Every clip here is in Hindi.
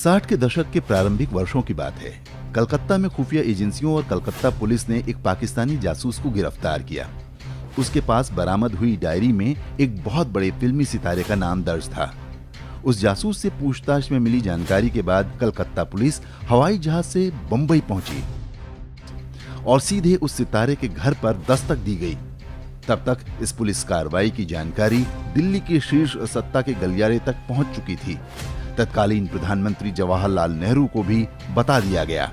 60 के दशक के प्रारंभिक वर्षों की बात है। कलकत्ता में खुफिया एजेंसियों और कलकत्ता पुलिस ने एक पाकिस्तानी जासूस को गिरफ्तार किया। उसके पास बरामद हुई डायरी में एक बहुत बड़े फिल्मी सितारे का नाम दर्ज था। उस जासूस से पूछताछ में मिली जानकारी के बाद कलकत्ता पुलिस हवाई जहाज से बंबई पहुंची और सीधे उस सितारे के घर पर दस्तक दी गई। तब तक इस पुलिस कार्रवाई की जानकारी दिल्ली के शीर्ष सत्ता के गलियारे तक पहुंच चुकी थी। तत्कालीन प्रधानमंत्री जवाहरलाल नेहरू को भी बता दिया गया।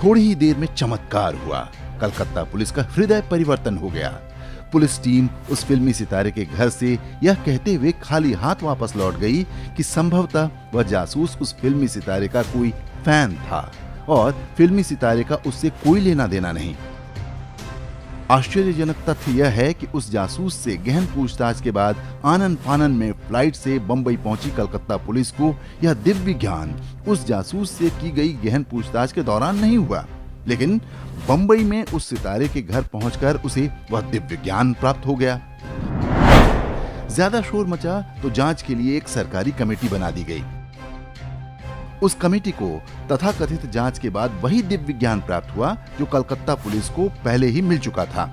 थोड़ी ही देर में चमत्कार हुआ। कलकत्ता पुलिस का हृदय परिवर्तन हो गया। पुलिस टीम उस फिल्मी सितारे के घर से यह कहते हुए खाली हाथ वापस लौट गई कि संभवतः वह जासूस उस फिल्मी सितारे का कोई फैन था और फिल्मी सितारे का उससे कोई लेना देना नहीं। आश्चर्यजनक तथ्य यह है कि उस जासूस से गहन पूछताछ के बाद आनन फानन में फ्लाइट से बंबई पहुंची कलकत्ता पुलिस को यह दिव्य ज्ञान उस जासूस से की गई गहन पूछताछ के दौरान नहीं हुआ, लेकिन बंबई में उस सितारे के घर पहुंचकर उसे वह दिव्य ज्ञान प्राप्त हो गया। ज्यादा शोर मचा तो जांच के लिए एक सरकारी कमेटी बना दी गई। उस कमेटी को तथाकथित जांच के बाद वही दिव्य ज्ञान प्राप्त हुआ जो कलकत्ता पुलिस को पहले ही मिल चुका था,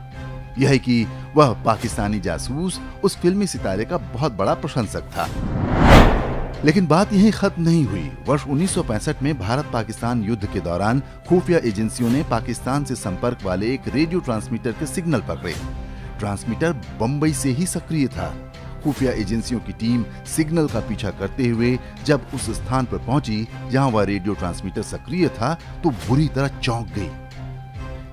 यह कि वह पाकिस्तानी जासूस उस फिल्मी सितारे का बहुत बड़ा प्रशंसक था। लेकिन बात यहीं खत्म नहीं हुई। वर्ष 1965 में भारत पाकिस्तान युद्ध के दौरान खुफिया एजेंसियों ने पाकिस्तान से संपर्क वाले एक रेडियो ट्रांसमीटर के सिग्नल पकड़े। ट्रांसमीटर बंबई से ही सक्रिय था। खुफिया एजेंसियों की टीम सिग्नल का पीछा करते हुए जब उस स्थान पर पहुंची जहां वह रेडियो ट्रांसमीटर सक्रिय था तो बुरी तरह चौंक गई।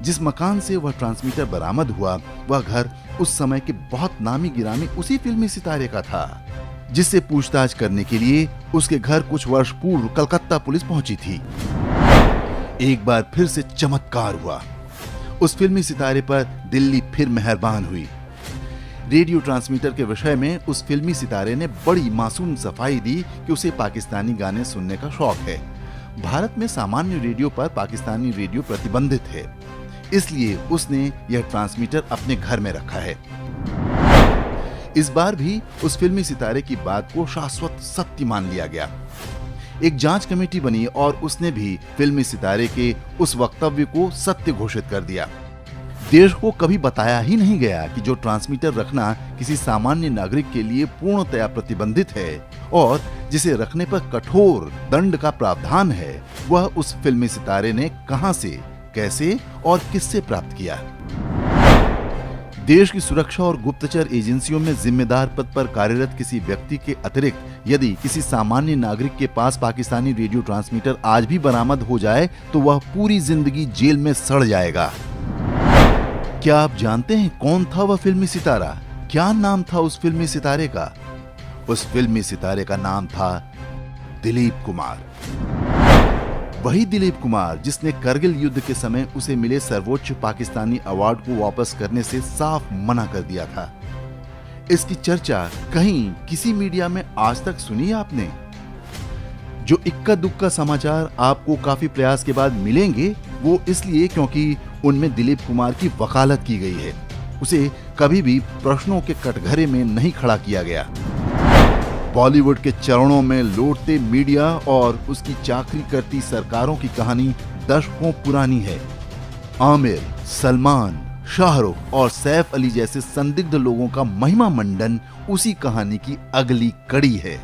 जिस मकान से वह ट्रांसमीटर बरामद हुआ वह घर उस समय के बहुत नामी गिरामी उसी फिल्मी सितारे का था, जिससे पूछताछ करने के लिए उसके घर कुछ वर्ष पूर्व कलकत्ता पुलिस पहुंची थी। एक बार फिर से चमत्कार हुआ। उस फिल्मी सितारे पर दिल्ली फिर मेहरबान हुई। रेडियो ट्रांसमीटर के विषय में उस फिल्मी सितारे ने बड़ी मासूम सफाई दी कि उसे पाकिस्तानी गाने सुनने का शौक है। भारत में सामान्य रेडियो पर पाकिस्तानी रेडियो प्रतिबंधित है, इसलिए उसने यह ट्रांसमीटर अपने घर में रखा है। इस बार भी उस फिल्मी सितारे की बात को शाश्वत सत्य मान लिया गया। एक जांच कमेटी बनी और उसने भी फिल्मी सितारे के उस वक्तव्य को सत्य घोषित कर दिया। देश को कभी बताया ही नहीं गया कि जो ट्रांसमीटर रखना किसी सामान्य नागरिक के लिए पूर्णतया प्रतिबंधित है और जिसे रखने पर कठोर दंड का प्रावधान है, वह उस फिल्मी सितारे ने कहां से, कैसे और किससे प्राप्त किया। देश की सुरक्षा और गुप्तचर एजेंसियों में जिम्मेदार पद पर कार्यरत किसी व्यक्ति के अतिरिक्त यदि किसी सामान्य नागरिक के पास पाकिस्तानी रेडियो ट्रांसमीटर आज भी बरामद हो जाए तो वह पूरी जिंदगी जेल में सड़ जाएगा। क्या आप जानते हैं कौन था वह फिल्मी सितारा? क्या नाम था उस फिल्मी सितारे का? उस फिल्मी सितारे का नाम था दिलीप कुमार। वही दिलीप कुमार जिसने करगिल युद्ध के समय उसे मिले सर्वोच्च पाकिस्तानी अवार्ड को वापस करने से साफ मना कर दिया था। इसकी चर्चा कहीं किसी मीडिया में आज तक सुनी आपने? जो इक्का दुक्का समाचार आपको काफी प्रयास के बाद मिलेंगे वो इसलिए क्योंकि उनमें दिलीप कुमार की वकालत की गई है। उसे कभी भी प्रश्नों के कटघरे में नहीं खड़ा किया गया। बॉलीवुड के चरणों में लौटते मीडिया और उसकी चाकरी करती सरकारों की कहानी दशकों पुरानी है। आमिर, सलमान, शाहरुख और सैफ अली जैसे संदिग्ध लोगों का महिमा मंडन उसी कहानी की अगली कड़ी है।